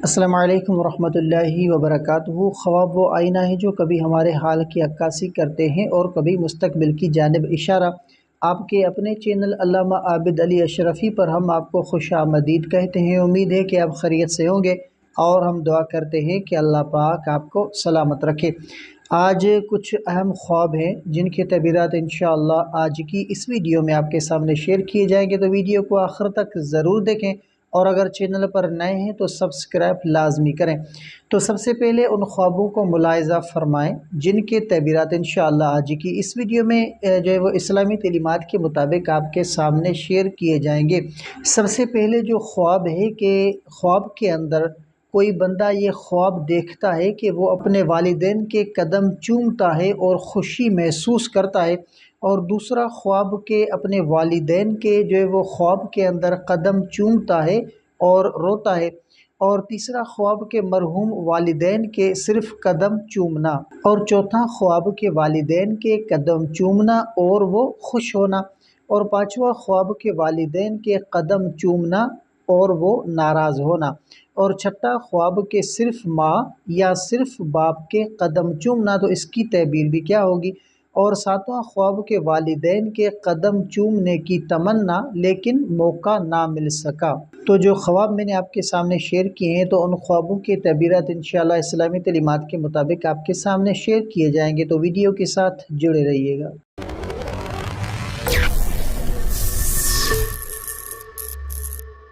السلام علیکم ورحمۃ اللہ وبرکاتہ۔ خواب وہ آئینہ ہے جو کبھی ہمارے حال کی عکاسی کرتے ہیں اور کبھی مستقبل کی جانب اشارہ۔ آپ کے اپنے چینل علامہ عابد علی اشرفی پر ہم آپ کو خوش آمدید کہتے ہیں۔ امید ہے کہ آپ خیریت سے ہوں گے اور ہم دعا کرتے ہیں کہ اللہ پاک آپ کو سلامت رکھے۔ آج کچھ اہم خواب ہیں جن کے تعبیرات انشاءاللہ آج کی اس ویڈیو میں آپ کے سامنے شیئر کیے جائیں گے، تو ویڈیو کو آخر تک ضرور دیکھیں، اور اگر چینل پر نئے ہیں تو سبسکرائب لازمی کریں۔ تو سب سے پہلے ان خوابوں کو ملاحظہ فرمائیں جن کے تعبیرات انشاءاللہ آج کی اس ویڈیو میں جو ہے وہ اسلامی تعلیمات کے مطابق آپ کے سامنے شیئر کیے جائیں گے۔ سب سے پہلے جو خواب ہے کہ خواب کے اندر کوئی بندہ یہ خواب دیکھتا ہے کہ وہ اپنے والدین کے قدم چومتا ہے اور خوشی محسوس کرتا ہے، اور دوسرا خواب کے اپنے والدین کے جو ہے وہ خواب کے اندر قدم چومتا ہے اور روتا ہے، اور تیسرا خواب کے مرحوم والدین کے صرف قدم چومنا، اور چوتھا خواب کے والدین کے قدم چومنا اور وہ خوش ہونا، اور پانچواں خواب کے والدین کے قدم چومنا اور وہ ناراض ہونا، اور چھٹا خواب کے صرف ماں یا صرف باپ کے قدم چومنا، تو اس کی تعبیر بھی کیا ہوگی، اور ساتواں خواب کے والدین کے قدم چومنے کی تمنا لیکن موقع نہ مل سکا۔ تو جو خواب میں نے آپ کے سامنے شیئر کیے ہیں، تو ان خوابوں کے تعبیرات انشاءاللہ اسلامی تعلیمات کے مطابق آپ کے سامنے شیئر کیے جائیں گے، تو ویڈیو کے ساتھ جڑے رہیے گا۔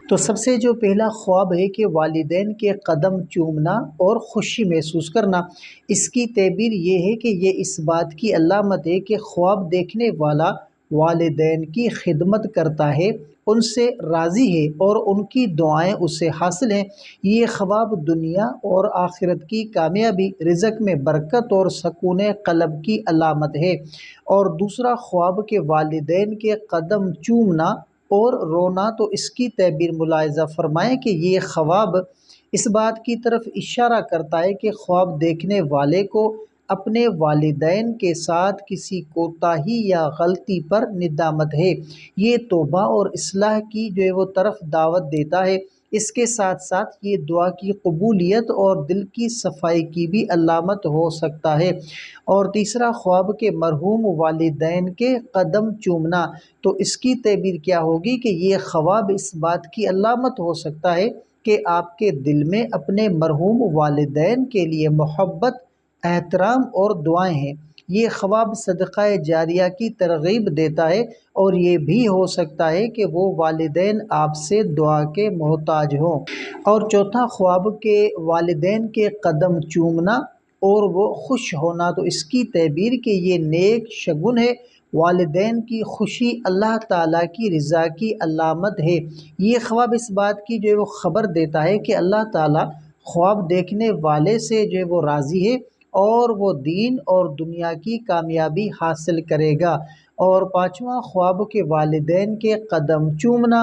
تو سب سے جو پہلا خواب ہے کہ والدین کے قدم چومنا اور خوشی محسوس کرنا، اس کی تعبیر یہ ہے کہ یہ اس بات کی علامت ہے کہ خواب دیکھنے والا والدین کی خدمت کرتا ہے، ان سے راضی ہے اور ان کی دعائیں اسے حاصل ہیں۔ یہ خواب دنیا اور آخرت کی کامیابی، رزق میں برکت اور سکون قلب کی علامت ہے۔ اور دوسرا خواب کے والدین کے قدم چومنا اور رونا، تو اس کی تعبیر ملاحظہ فرمائیں کہ یہ خواب اس بات کی طرف اشارہ کرتا ہے کہ خواب دیکھنے والے کو اپنے والدین کے ساتھ کسی کوتاہی یا غلطی پر ندامت ہے۔ یہ توبہ اور اصلاح کی جو ہے وہ طرف دعوت دیتا ہے۔ اس کے ساتھ ساتھ یہ دعا کی قبولیت اور دل کی صفائی کی بھی علامت ہو سکتا ہے۔ اور تیسرا خواب کے مرحوم والدین کے قدم چومنا، تو اس کی تعبیر کیا ہوگی کہ یہ خواب اس بات کی علامت ہو سکتا ہے کہ آپ کے دل میں اپنے مرحوم والدین کے لیے محبت، احترام اور دعائیں ہیں۔ یہ خواب صدقہ جاریہ کی ترغیب دیتا ہے، اور یہ بھی ہو سکتا ہے کہ وہ والدین آپ سے دعا کے محتاج ہوں۔ اور چوتھا خواب کے والدین کے قدم چومنا اور وہ خوش ہونا، تو اس کی تعبیر کہ یہ نیک شگن ہے، والدین کی خوشی اللہ تعالیٰ کی رضا کی علامت ہے۔ یہ خواب اس بات کی جو ہے وہ خبر دیتا ہے کہ اللہ تعالیٰ خواب دیکھنے والے سے جو ہے وہ راضی ہے اور وہ دین اور دنیا کی کامیابی حاصل کرے گا۔ اور پانچواں خواب کے والدین کے قدم چومنا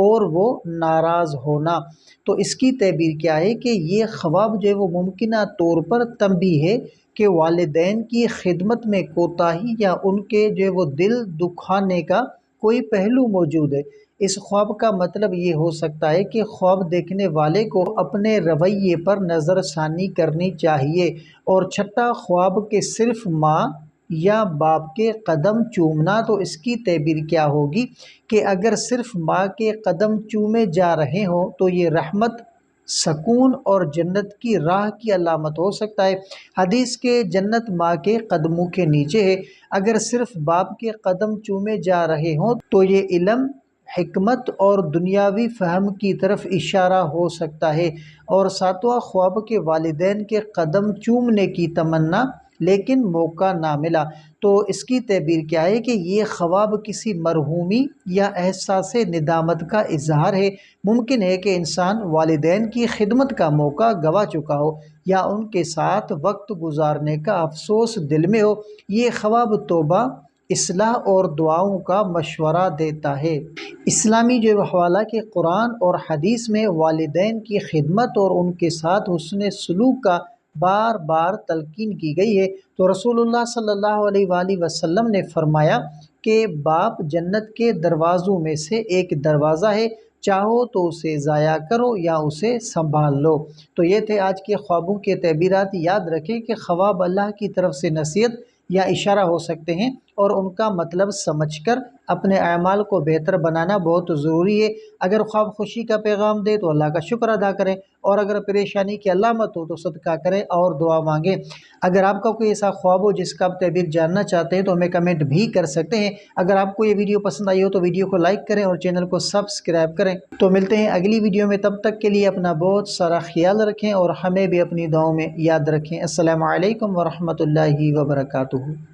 اور وہ ناراض ہونا، تو اس کی تعبیر کیا ہے کہ یہ خواب جو ہے وہ ممکنہ طور پر تنبیہ ہے کہ والدین کی خدمت میں کوتاہی یا ان کے جو ہے وہ دل دکھانے کا کوئی پہلو موجود ہے۔ اس خواب کا مطلب یہ ہو سکتا ہے کہ خواب دیکھنے والے کو اپنے رویے پر نظر ثانی کرنی چاہیے۔ اور چھٹا خواب کے صرف ماں یا باپ کے قدم چومنا، تو اس کی تعبیر کیا ہوگی کہ اگر صرف ماں کے قدم چومے جا رہے ہوں تو یہ رحمت، سکون اور جنت کی راہ کی علامت ہو سکتا ہے۔ حدیث کے جنت ماں کے قدموں کے نیچے ہے۔ اگر صرف باپ کے قدم چومے جا رہے ہوں تو یہ علم، حکمت اور دنیاوی فہم کی طرف اشارہ ہو سکتا ہے۔ اور ساتواں خواب کے والدین کے قدم چومنے کی تمنا لیکن موقع نہ ملا، تو اس کی تعبیر کیا ہے کہ یہ خواب کسی مرحومی یا احساس ندامت کا اظہار ہے۔ ممکن ہے کہ انسان والدین کی خدمت کا موقع گنوا چکا ہو یا ان کے ساتھ وقت گزارنے کا افسوس دل میں ہو۔ یہ خواب توبہ، اصلاح اور دعاؤں کا مشورہ دیتا ہے۔ اسلامی جو حوالہ کہ قرآن اور حدیث میں والدین کی خدمت اور ان کے ساتھ حسن سلوک کا بار بار تلقین کی گئی ہے۔ تو رسول اللہ صلی اللہ علیہ وآلہ وسلم نے فرمایا کہ باپ جنت کے دروازوں میں سے ایک دروازہ ہے، چاہو تو اسے ضائع کرو یا اسے سنبھال لو۔ تو یہ تھے آج کے خوابوں کے تعبیرات۔ یاد رکھیں کہ خواب اللہ کی طرف سے نصیحت یا اشارہ ہو سکتے ہیں، اور ان کا مطلب سمجھ کر اپنے اعمال کو بہتر بنانا بہت ضروری ہے۔ اگر خواب خوشی کا پیغام دے تو اللہ کا شکر ادا کریں، اور اگر پریشانی کی علامت ہو تو صدقہ کریں اور دعا مانگیں۔ اگر آپ کا کوئی ایسا خواب ہو جس کا آپ تعبیر جاننا چاہتے ہیں تو ہمیں کمنٹ بھی کر سکتے ہیں۔ اگر آپ کو یہ ویڈیو پسند آئی ہو تو ویڈیو کو لائک کریں اور چینل کو سبسکرائب کریں۔ تو ملتے ہیں اگلی ویڈیو میں، تب تک کے لیے اپنا بہت سارا خیال رکھیں اور ہمیں بھی اپنی دعاؤں میں یاد رکھیں۔ السلام علیکم ورحمۃ اللہ وبرکاتہ۔